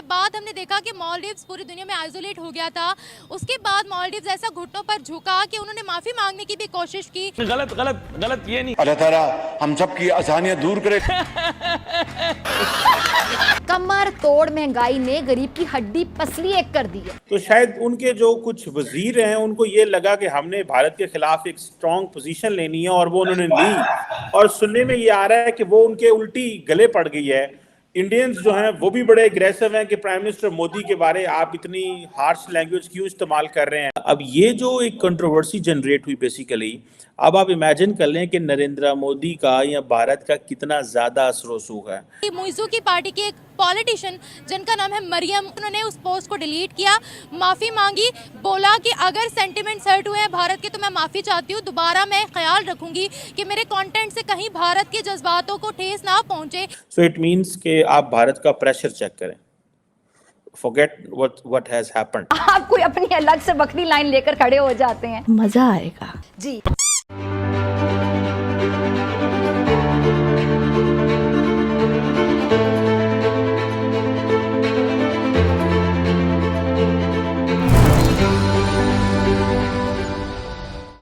बाद हमने देखा कि मालदीव्स पूरी दुनिया में आइसोलेट हो गया था। उसके बाद मालदीव्स ऐसा घुटनों पर झुका कि उन्होंने माफी मांगने की भी कोशिश की। गलत गलत गलत ये नहीं। अल्लाह ताला हम सब की आसानियां दूर करे। कमर तोड़ महंगाई ने गरीब की हड्डी पसली एक कर दी है। तो शायद उनके जो कुछ वजीर हैं उनको ये लगा कि हमने भारत के खिलाफ एक स्ट्रॉन्ग पोजीशन लेनी है और वो उन्होंने ली, और सुनने में ये आ रहा है कि वो उनके उल्टी गले पड़ गई है। इंडियंस जो हैं वो भी बड़े एग्रेसिव हैं कि प्राइम मिनिस्टर मोदी के बारे आप इतनी हार्श लैंग्वेज क्यों इस्तेमाल कर रहे हैं। अब ये जो एक कंट्रोवर्सी जनरेट हुई बेसिकली, अब आप इमेजिन कर लें कि नरेंद्र मोदी का या भारत का कितना ज्यादा असर रसूख है। मुइज़ू की पार्टी के एक पॉलिटिशियन जिनका नाम है मरियम, उन्होंने उस पोस्ट को डिलीट किया, माफी मांगी, बोला कि अगर सेंटिमेंट्स हर्ट हुए हैं भारत के तो मैं माफी चाहती हूँ, दोबारा मैं ख्याल रखूंगी कि मेरे कंटेंट से कहीं भारत के जज्बातों को ठेस ना पहुंचे। सो इट मींस कि आप भारत का प्रेशर चेक करें, फॉरगेट व्हाट हैज हैपेंड। आप कोई अपनी अलग से बकरी लाइन लेकर खड़े हो जाते हैं, मजा आएगा जी।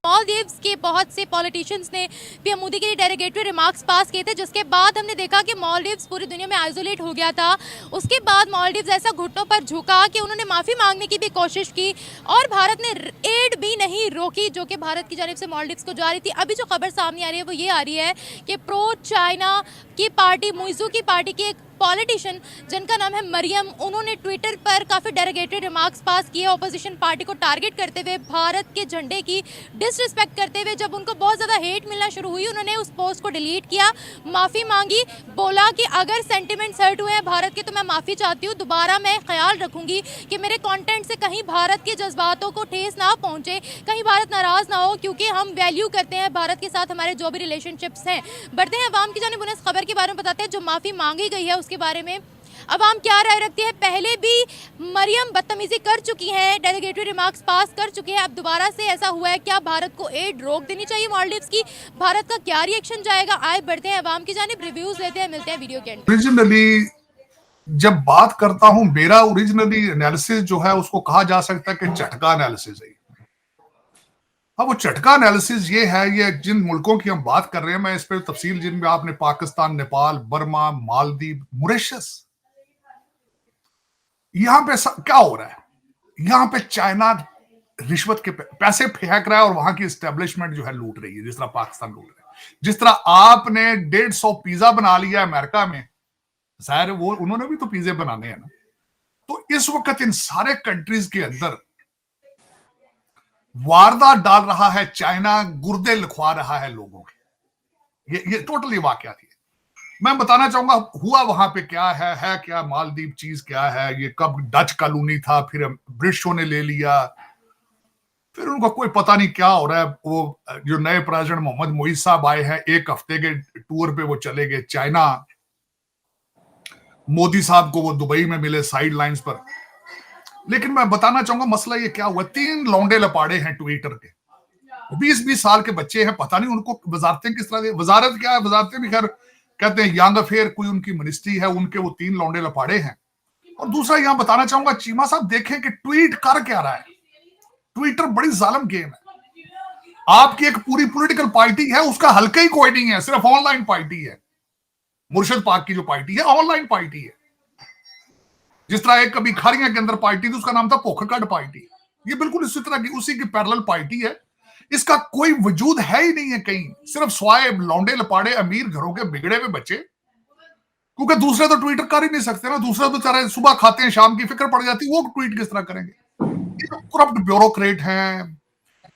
मालदीव्स के बहुत से पॉलिटिशियंस ने पीएम मोदी के लिए डेरोगेटरी रिमार्क्स पास किए थे, जिसके बाद हमने देखा कि मालदीव्स पूरी दुनिया में आइसोलेट हो गया था। उसके बाद मालदीव्स ऐसा घुटनों पर झुका कि उन्होंने माफ़ी मांगने की भी कोशिश की और भारत ने एड भी नहीं रोकी जो कि भारत की जानिब से मालदीव्स को जा रही थी। अभी जो खबर सामने आ रही है वो ये आ रही है कि प्रो चाइना की पार्टी, मुइज़ू की पार्टी की एक पॉलिटिशियन जिनका नाम है मरियम, उन्होंने ट्विटर पर काफ़ी डेरोगेटरी रिमार्क्स पास किए ऑपोजिशन पार्टी को टारगेट करते हुए, भारत के झंडे की डिसरिस्पेक्ट करते हुए। जब उनको बहुत ज़्यादा हेट मिलना शुरू हुई, उन्होंने उस पोस्ट को डिलीट किया, माफ़ी मांगी, बोला कि अगर सेंटिमेंट्स हर्ट हुए हैं भारत के तो मैं माफ़ी चाहती हूँ, दोबारा मैं ख्याल रखूंगी कि मेरे कंटेंट से कहीं भारत के जज्बातों को ठेस ना पहुँचे, कहीं भारत नाराज़ ना हो, क्योंकि हम वैल्यू करते हैं भारत के साथ हमारे जो भी रिलेशनशिप्स हैं। बढ़ते हैं अवाम की जानिब, उन्हें इस खबर के बारे में बताते हैं जो माफ़ी मांगी गई है उसके बारे में अवाम क्या राय रखती है। पहले भी मरियम बदतमीजी कर चुकी हैं, डेलीगेटरी रिमार्क्स पास कर चुके हैं, अब दोबारा से ऐसा हुआ है। क्या भारत को एड रोक देनी चाहिए मालदीव्स की? भारत का क्या रिएक्शन जाएगा? आए बढ़ते हैं अवाम की जानिब, रिव्यूज लेते हैं, मिलते हैं वीडियो के एंड। ओरिजिनली जब बात करता हूं, मेरा ओरिजिनली एनालिसिस जो है उसको कहा जा सकता है कि झटका एनालिसिस है। अब वो झटका एनालिसिस ये है, ये जिन मुल्कों की हम बात कर रहे हैं, मैं इस पर तफसील, जिनमें आपने पाकिस्तान, नेपाल, बर्मा, मालदीव, मॉरिशस, यहां पे क्या हो रहा है? यहां पे चाइना रिश्वत के पैसे फेंक रहा है और वहां की एस्टेब्लिशमेंट जो है लूट रही है, जिस तरह पाकिस्तान लूट रहा है। जिस तरह आपने 150 पिज्जा बना लिया अमेरिका में, जाहिर वो उन्होंने भी तो पिज्जे बनाने हैं ना। तो इस वक्त इन सारे कंट्रीज के अंदर वारदात डाल रहा है चाइना, गुर्दे लिखवा रहा है लोगों के। ये टोटली वाकया थी। मैं बताना चाहूंगा हुआ वहां पे क्या है क्या मालदीव चीज क्या है। ये कब डच कॉलोनी था, फिर ब्रिटिशों ने ले लिया, फिर उनका कोई पता नहीं क्या हो रहा है। वो जो नए प्रेसिडेंट मोहम्मद मोइज साहब आए हैं, एक हफ्ते के टूर पे वो चले गए चाइना। मोदी साहब को वो दुबई में मिले साइड लाइंस पर। लेकिन मैं बताना चाहूंगा मसला ये क्या हुआ, 3 लौंडे लपाड़े हैं ट्विटर के, 20-20 साल के बच्चे हैं, पता नहीं उनको वजारतें किस तरह, वजारत क्या है, वजारतें भी खैर कहते हैं यंग अफेयर कोई उनकी मिनिस्ट्री है, उनके वो 3 लौंडे लपाड़े हैं। और दूसरा यहां बताना चाहूंगा, चीमा साहब देखें कि ट्वीट कर क्या रहा है। ट्विटर बड़ी जालिम गेम है। आपकी एक पूरी पॉलिटिकल पार्टी है, उसका हल्का ही कोई नहीं है, सिर्फ ऑनलाइन पार्टी है। मुर्शिद पाक की जो पार्टी है ऑनलाइन पार्टी है। जिस तरह एक कभी खारियां के अंदर पार्टी थी, उसका नाम था पोखकड़ पार्टी, ये बिल्कुल इसी तरह की उसी की पैरेलल पार्टी है। इसका कोई वजूद है ही नहीं है कहीं, सिर्फ स्वाए लौंडे लपाड़े अमीर घरों के बिगड़े हुए बच्चे, क्योंकि दूसरे तो ट्वीट कर ही नहीं सकते ना। दूसरे तो तरह सुबह खाते हैं, शाम की फिक्र पड़ जाती है, वो ट्वीट किस तरह करेंगे। ये करप्ट ब्यूरोक्रेट हैं,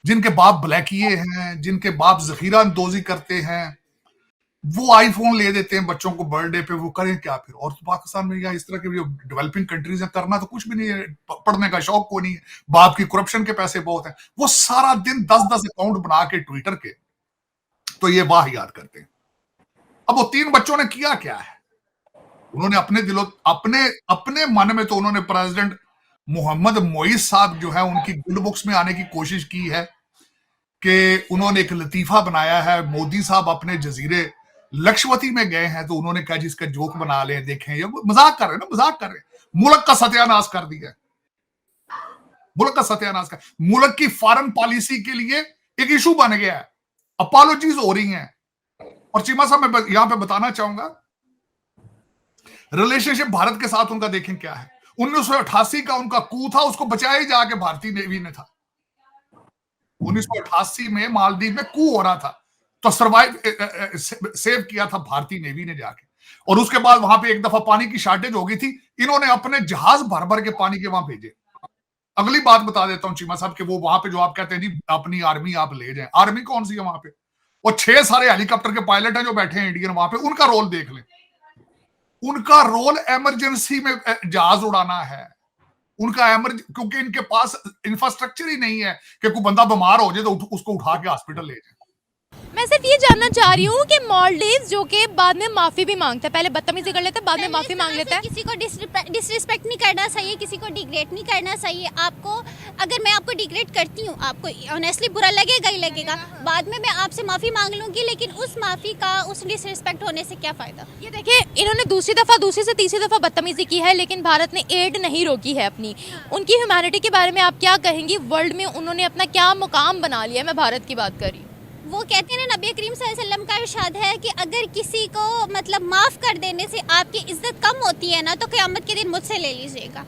जिनके बाप ब्लैकिए हैं, जिनके बाप जखीरा अंदोजी करते हैं, वो आईफोन ले देते हैं बच्चों को बर्थडे पे, वो करें क्या फिर। और तो पाकिस्तान में या इस तरह के जो डेवलपिंग कंट्रीज हैं, करना तो कुछ भी नहीं है, पढ़ने का शौक को नहीं है, बाप की करप्शन के पैसे बहुत हैं, वो सारा दिन 10-10 अकाउंट बना के ट्विटर के, तो ये वाह याद करते हैं। अब वो 3 बच्चों ने किया क्या है, उन्होंने अपने दिलों अपने मन में तो उन्होंने प्रेसिडेंट मोहम्मद मोइज साहब जो है उनकी गुड बुक्स में आने की कोशिश की है कि उन्होंने एक लतीफा बनाया है। मोदी साहब अपने जजीरे लक्षवती में गए हैं तो उन्होंने कहा जिसका जोक बना ले, देखें, ये मजाक कर रहे हैं ना, मजाक कर रहे हैं। मुल्क का सत्यानाश कर दिया, मुल्क का सत्यानाश कर, मुल्क की फॉरेन पॉलिसी के लिए एक इशू बन गया है, अपॉलॉजीज हो रही हैं। और चीमा साहब मैं यहां पे बताना चाहूंगा रिलेशनशिप भारत के साथ उनका देखें क्या है। 1988 का उनका कू था, उसको बचाया ही जाके भारतीय नेवी ने था। 1988 में मालदीव में कू हो रहा था तो सर्वाइव सेव किया था भारतीय नेवी ने जाके, और उसके बाद वहां पे एक दफा पानी की शॉर्टेज हो गई थी, इन्होंने अपने जहाज भर भर के पानी के वहां भेजे। अगली बात बता देता हूं चीमा साहब कि वो वहां पे जो आप कहते हैं जी अपनी आर्मी आप ले जाएं, आर्मी कौन सी है वहां पे? वो 6 सारे हेलीकॉप्टर के पायलट हैं जो बैठे हैं इंडियन वहां पे, उनका रोल देख लें। उनका रोल इमरजेंसी में जहाज उड़ाना है, उनका क्योंकि इनके पास इंफ्रास्ट्रक्चर ही नहीं है कि कोई बंदा बीमार हो जाए तो उसको उठा के हॉस्पिटल ले जाए। मैं सिर्फ ये जानना चाह रही हूँ कि मालदीव्स जो कि बाद में माफी भी मांगता है, पहले बदतमीजी कर लेता है, बाद में माफी मांग लेता है। किसी को डिसरिस्पेक्ट नहीं करना चाहिए, किसी को डिग्रेड नहीं करना चाहिए। आपको अगर मैं आपको डिग्रेड करती हूँ, आपको ऑनेस्टली बुरा लगेगा ही लगेगा, बाद में मैं आपसे माफी मांग लूंगी, लेकिन उस माफी का उस डिसरिस्पेक्ट होने से क्या फायदा? ये देखिए इन्होंने दूसरी से तीसरी दफा बदतमीजी की है, लेकिन भारत ने एड नहीं रोकी है अपनी। उनकी ह्यूमैनिटी के बारे में आप क्या कहेंगी? वर्ल्ड में उन्होंने अपना क्या मुकाम बना लिया? मैं भारत की बात कर रही हूँ। वो कहते हैं ना, नबी करीम सल्लल्लाहु अलैहि वसल्लम का इरशाद है कि अगर किसी को मतलब माफ़ कर देने से आपकी इज्जत कम होती है ना, तो क़यामत के दिन मुझसे ले लीजिएगा।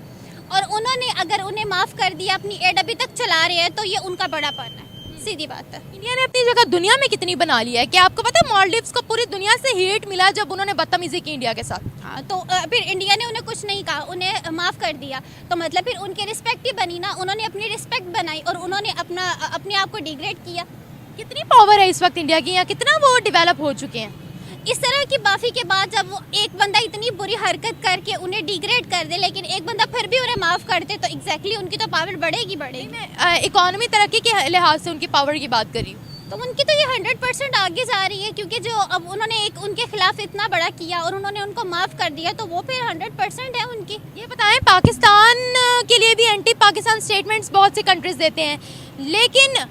और उन्होंने अगर उन्हें माफ़ कर दिया, अपनी एड अभी तक चला रहे हैं, तो ये उनका बड़ापन है, सीधी बात है। इंडिया ने अपनी जगह दुनिया में कितनी बना लिया है। क्या आपको पता है मालदीव्स को पूरी दुनिया से हेट मिला जब उन्होंने बदतमीजी की इंडिया के साथ? हाँ, तो फिर इंडिया ने उन्हें कुछ नहीं कहा, उन्हें माफ़ कर दिया, तो मतलब फिर उनकी रिस्पेक्ट ही बनी ना। उन्होंने अपनी रिस्पेक्ट बनाई और उन्होंने अपने आप को डिग्रेड किया। कितनी पावर है इस वक्त इंडिया की, या कितना वो डेवलप हो चुके हैं? इस तरह की माफ़ी के बाद जब वो एक बंदा इतनी बुरी हरकत करके उन्हें डिग्रेड कर दे, लेकिन एक बंदा फिर भी उन्हें माफ़ कर दे, तो एग्जैक्टली उनकी तो पावर बढ़ेगी। मैं इकोनॉमी तरक्की के लिहाज से उनकी पावर की बात कर रही हूँ। तो उनकी तो ये 100% आगे जा रही है, क्योंकि जो अब उन्होंने एक उनके खिलाफ इतना बड़ा किया और उन्होंने उनको माफ़ कर दिया, तो वो फिर 100% है उनकी। ये बताएं, पाकिस्तान के लिए भी एंटी पाकिस्तान स्टेटमेंट्स बहुत सी कंट्रीज देते हैं, लेकिन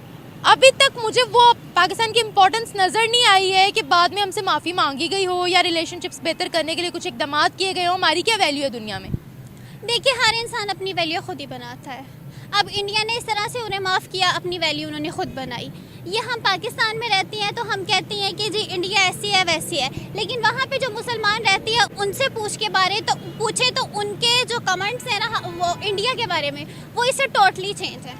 अभी तक मुझे वो पाकिस्तान की इम्पोर्टेंस नज़र नहीं आई है कि बाद में हमसे माफ़ी मांगी गई हो या रिलेशनशिप्स बेहतर करने के लिए कुछ इकदाम किए गए हो। हमारी क्या वैल्यू है दुनिया में? देखिए, हर इंसान अपनी वैल्यू खुद ही बनाता है। अब इंडिया ने इस तरह से उन्हें माफ़ किया, अपनी वैल्यू उन्होंने खुद बनाई। ये हम पाकिस्तान में रहती हैं तो हम कहती हैं कि जी इंडिया ऐसी है वैसी है, लेकिन वहाँ पे जो मुसलमान रहती है उनसे पूछे तो उनके जो कमेंट्स हैं ना वो इंडिया के बारे में, वो इससे टोटली चेंज है।